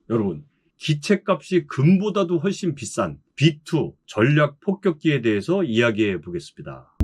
여러분, 기체값이 금보다도 훨씬 비싼 B2 전략 폭격기에 대해서 이야기해 보겠습니다.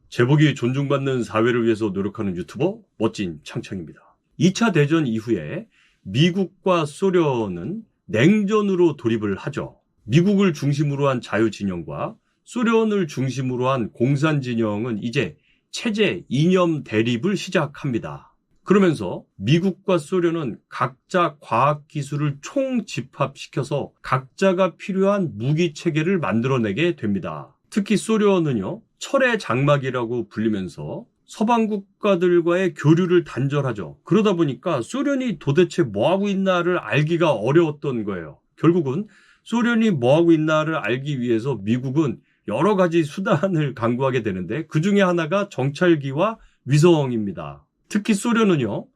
제복이 존중받는 사회를 위해서 노력하는 유튜버 멋진 창창입니다. 2차 대전 이후에 미국과 소련은 냉전으로 돌입을 하죠. 미국을 중심으로 한 자유진영과 소련을 중심으로 한 공산진영은 이제 체제 이념 대립을 시작합니다. 그러면서 미국과 소련은 각자 과학기술을 총집합시켜서 각자가 필요한 무기체계를 만들어내게 됩니다. 특히 소련은요, 철의 장막이라고 불리면서 서방 국가들과의 교류를 단절하죠. 그러다 보니까 소련이 도대체 뭐하고 있나를 알기가 어려웠던 거예요. 결국은 소련이 뭐하고 있나를 알기 위해서 미국은 여러 가지 수단을 강구하게 되는데 그 중에 하나가 정찰기와 위성입니다. 특히 소련은요,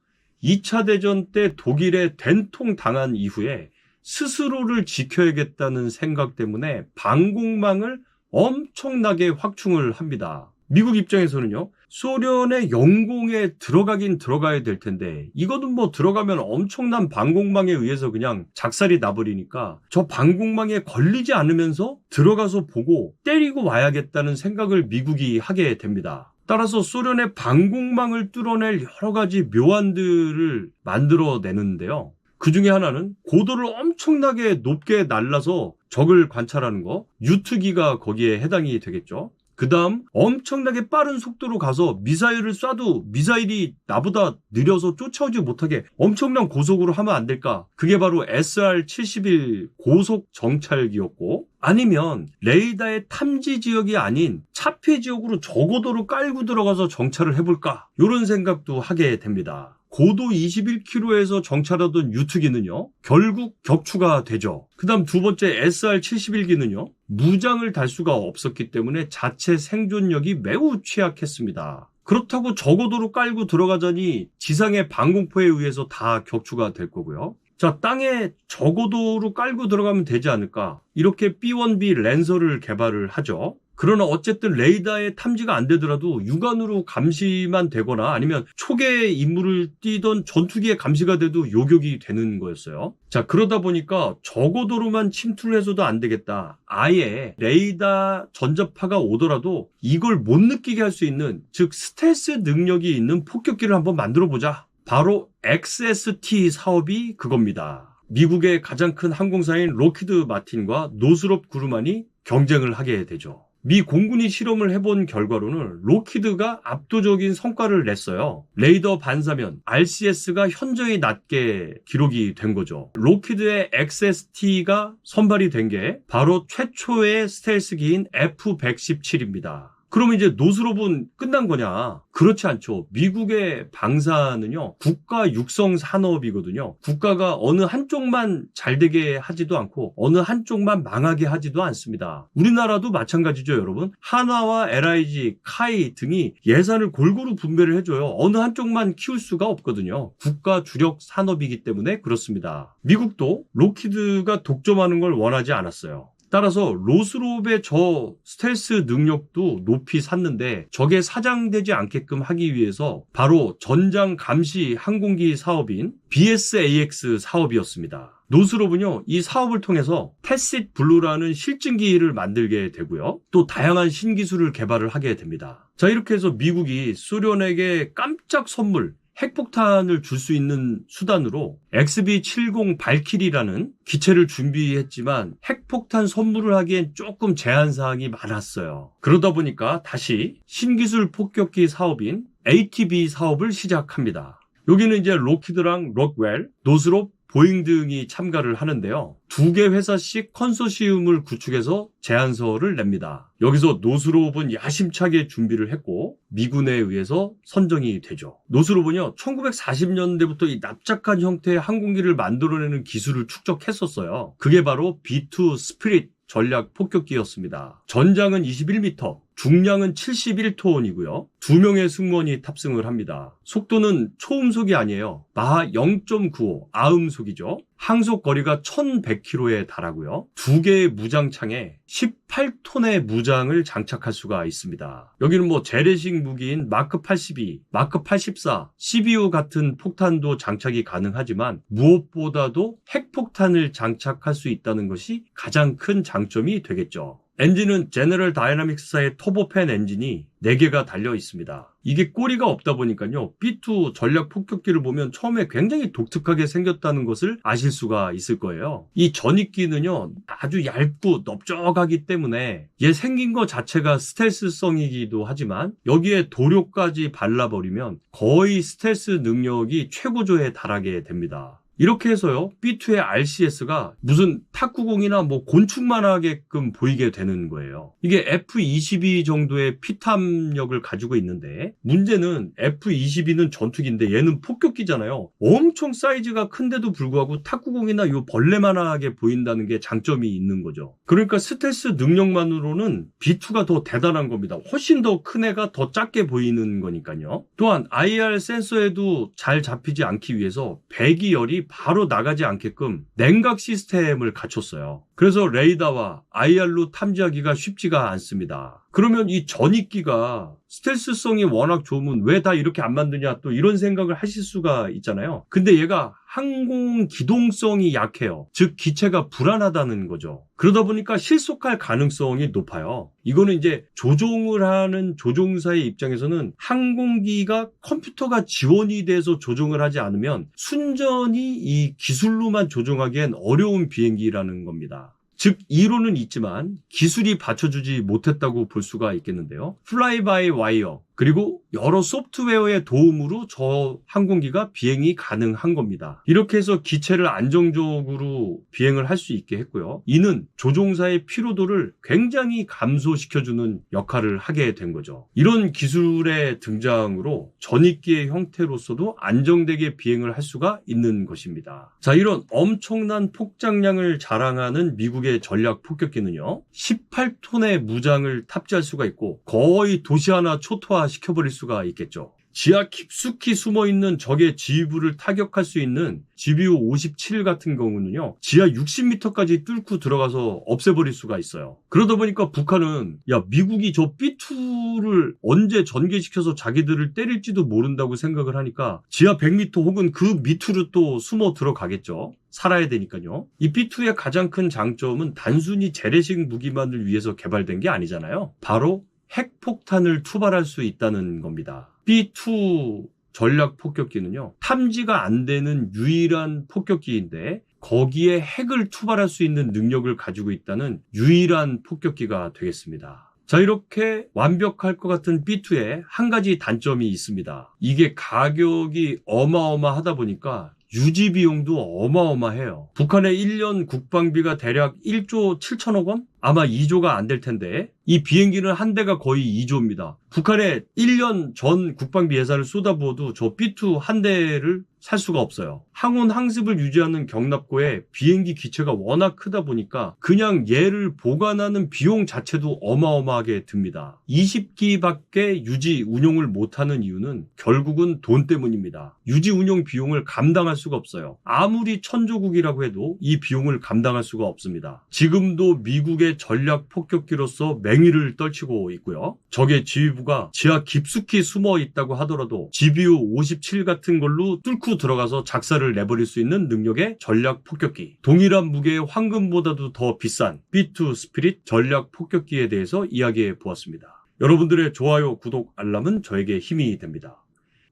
2차 대전 때 독일에 된통당한 이후에 스스로를 지켜야겠다는 생각 때문에 방공망을 엄청나게 확충을 합니다. 미국 입장에서는요, 소련의 영공에 들어가긴 들어가야 될 텐데 이거는 뭐 들어가면 엄청난 방공망에 의해서 그냥 작살이 나버리니까 저 방공망에 걸리지 않으면서 들어가서 보고 때리고 와야겠다는 생각을 미국이 하게 됩니다. 따라서 소련의 방공망을 뚫어낼 여러 가지 묘안들을 만들어내는데요. 그 중에 하나는 고도를 엄청나게 높게 날라서 적을 관찰하는 거, 유트기가 거기에 해당이 되겠죠. 그 다음 엄청나게 빠른 속도로 가서 미사일을 쏴도 미사일이 나보다 느려서 쫓아오지 못하게 엄청난 고속으로 하면 안 될까? 그게 바로 SR-71 고속 정찰기였고, 아니면 레이더의 탐지 지역이 아닌 차폐 지역으로 저고도로 깔고 들어가서 정찰을 해볼까? 이런 생각도 하게 됩니다. 고도 21km에서 정찰하던 유트기는요, 결국 격추가 되죠. 그 다음 두 번째 SR-71기는요, 무장을 달 수가 없었기 때문에 자체 생존력이 매우 취약했습니다. 그렇다고 저고도로 깔고 들어가자니 지상의 방공포에 의해서 다 격추가 될 거고요. 자, 땅에 저고도로 깔고 들어가면 되지 않을까? 이렇게 B1B 랜서를 개발을 하죠. 그러나 어쨌든 레이더에 탐지가 안 되더라도 육안으로 감시만 되거나 아니면 초계 임무를 띄던 전투기에 감시가 돼도 요격이 되는 거였어요. 자, 그러다 보니까 저고도로만 침투를 해서도 안 되겠다. 아예 레이더 전자파가 오더라도 이걸 못 느끼게 할 수 있는, 즉 스텔스 능력이 있는 폭격기를 한번 만들어 보자. 바로 XST 사업이 그겁니다. 미국의 가장 큰 항공사인 로키드 마틴과 노스롭 그루만이 경쟁을 하게 되죠. 미 공군이 실험을 해본 결과로는 로키드가 압도적인 성과를 냈어요. 레이더 반사면 RCS가 현저히 낮게 기록이 된 거죠. 로키드의 XST가 선발이 된 게 바로 최초의 스텔스기인 F-117입니다. 그러면 이제 노스롭은 끝난 거냐? 그렇지 않죠. 미국의 방사는요, 국가 육성 산업이거든요. 국가가 어느 한쪽만 잘 되게 하지도 않고 어느 한쪽만 망하게 하지도 않습니다. 우리나라도 마찬가지죠, 여러분. 한화와 LIG, 카이 등이 예산을 골고루 분배를 해줘요. 어느 한쪽만 키울 수가 없거든요. 국가 주력 산업이기 때문에 그렇습니다. 미국도 로키드가 독점하는 걸 원하지 않았어요. 따라서 로스롭의 저 스텔스 능력도 높이 샀는데 적에 사장되지 않게끔 하기 위해서 바로 전장 감시 항공기 사업인 BSAX 사업이었습니다. 노스롭은요, 이 사업을 통해서 태싯 블루라는 실증기를 만들게 되고요. 또 다양한 신기술을 개발을 하게 됩니다. 자, 이렇게 해서 미국이 소련에게 깜짝 선물, 핵폭탄을 줄 수 있는 수단으로 XB-70 발키리라는 기체를 준비했지만 핵폭탄 선물을 하기엔 조금 제한사항이 많았어요. 그러다 보니까 다시 신기술 폭격기 사업인 ATB 사업을 시작합니다. 여기는 이제 로키드랑 록웰, 노스롭, 보잉 등이 참가를 하는데요. 두 개 회사씩 컨소시움을 구축해서 제안서를 냅니다. 여기서 노스롭은 야심차게 준비를 했고 미군에 의해서 선정이 되죠. 노스롭은요, 1940년대부터 이 납작한 형태의 항공기를 만들어내는 기술을 축적했었어요. 그게 바로 B2 스피릿 전략 폭격기였습니다. 전장은 21m, 중량은 71톤이고요. 2명의 승무원이 탑승을 합니다. 속도는 초음속이 아니에요. 마하 0.95, 아음속이죠. 항속 거리가 1100km에 달하고요. 2개의 무장창에 18톤의 무장을 장착할 수가 있습니다. 여기는 뭐 재래식 무기인 마크 82, 마크 84, CBU 같은 폭탄도 장착이 가능하지만 무엇보다도 핵폭탄을 장착할 수 있다는 것이 가장 큰 장점이 되겠죠. 엔진은 제너럴 다이나믹스사의 터보팬 엔진이 4개가 달려 있습니다. 이게 꼬리가 없다 보니까요. B2 전략 폭격기를 보면 처음에 굉장히 독특하게 생겼다는 것을 아실 수가 있을 거예요. 이 전익기는요. 아주 얇고 넓적하기 때문에 얘 생긴 것 자체가 스텔스성이기도 하지만 여기에 도료까지 발라버리면 거의 스텔스 능력이 최고조에 달하게 됩니다. 이렇게 해서요, B2의 RCS가 무슨 탁구공이나 뭐 곤충만 하게끔 보이게 되는 거예요. 이게 F-22 정도의 피탐력을 가지고 있는데, 문제는 F-22는 전투기인데 얘는 폭격기잖아요. 엄청 사이즈가 큰데도 불구하고 탁구공이나 요 벌레만 하게 보인다는 게 장점이 있는 거죠. 그러니까 스텔스 능력만으로는 B2가 더 대단한 겁니다. 훨씬 더 큰 애가 더 작게 보이는 거니까요. 또한 IR 센서에도 잘 잡히지 않기 위해서 배기열이 바로 나가지 않게끔 냉각 시스템을 갖췄어요. 그래서 레이더와 IR로 탐지하기가 쉽지가 않습니다. 그러면 이 전익기가 스텔스성이 워낙 좋으면 왜 다 이렇게 안 만드냐 또 이런 생각을 하실 수가 있잖아요. 근데 얘가 항공 기동성이 약해요. 즉 기체가 불안하다는 거죠. 그러다 보니까 실속할 가능성이 높아요. 이거는 이제 조종을 하는 조종사의 입장에서는 항공기가 컴퓨터가 지원이 돼서 조종을 하지 않으면 순전히 이 기술로만 조종하기엔 어려운 비행기라는 겁니다. 즉 이론은 있지만 기술이 받쳐주지 못했다고 볼 수가 있겠는데요. 플라이 바이 와이어 그리고 여러 소프트웨어의 도움으로 저 항공기가 비행이 가능한 겁니다. 이렇게 해서 기체를 안정적으로 비행을 할 수 있게 했고요. 이는 조종사의 피로도를 굉장히 감소시켜주는 역할을 하게 된 거죠. 이런 기술의 등장으로 전익기의 형태로서도 안정되게 비행을 할 수가 있는 것입니다. 자, 이런 엄청난 폭장량을 자랑하는 미국의 전략 폭격기는요. 18톤의 무장을 탑재할 수가 있고 거의 도시 하나 초토화 시켜버릴 수가 있겠죠. 지하 깊숙이 숨어있는 적의 지휘부를 타격할 수 있는 GBU-57 같은 경우는요. 지하 60m까지 뚫고 들어가서 없애버릴 수가 있어요. 그러다 보니까 북한은 미국이 저 B2를 언제 전개시켜서 자기들을 때릴지도 모른다고 생각을 하니까 지하 100m 혹은 그 밑으로 또 숨어 들어가겠죠. 살아야 되니까요. 이 B2의 가장 큰 장점은 단순히 재래식 무기만을 위해서 개발된 게 아니잖아요. 바로 핵폭탄을 투발할 수 있다는 겁니다. B2 전략 폭격기는요. 탐지가 안 되는 유일한 폭격기인데 거기에 핵을 투발할 수 있는 능력을 가지고 있다는 유일한 폭격기가 되겠습니다. 자, 이렇게 완벽할 것 같은 B2에 한 가지 단점이 있습니다. 이게 가격이 어마어마하다 보니까 유지 비용도 어마어마해요. 북한의 1년 국방비가 대략 1조 7천억 원? 아마 2조가 안 될 텐데 이 비행기는 한 대가 거의 2조입니다. 북한의 1년 전 국방비 예산을 쏟아부어도 저 B2 한 대를 살 수가 없어요. 항온 항습을 유지하는 경납고에 비행기 기체가 워낙 크다 보니까 그냥 얘를 보관하는 비용 자체도 어마어마하게 듭니다. 20기밖에 유지 운용을 못하는 이유는 결국은 돈 때문입니다. 유지 운용 비용을 감당할 수가 없어요. 아무리 천조국이라고 해도 이 비용을 감당할 수가 없습니다. 지금도 미국의 전략 폭격기로서 맹위를 떨치고 있고요. 적의 지휘부가 지하 깊숙이 숨어 있다고 하더라도 GBU-57 같은 걸로 뚫고 들어가서 작사를 내버릴 수 있는 능력의 전략 폭격기. 동일한 무게의 황금보다도 더 비싼 B2 스피릿 전략 폭격기에 대해서 이야기해 보았습니다. 여러분들의 좋아요, 구독, 알람은 저에게 힘이 됩니다.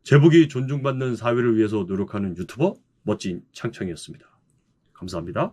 제복이 존중받는 사회를 위해서 노력하는 유튜버 멋진 창창이었습니다. 감사합니다.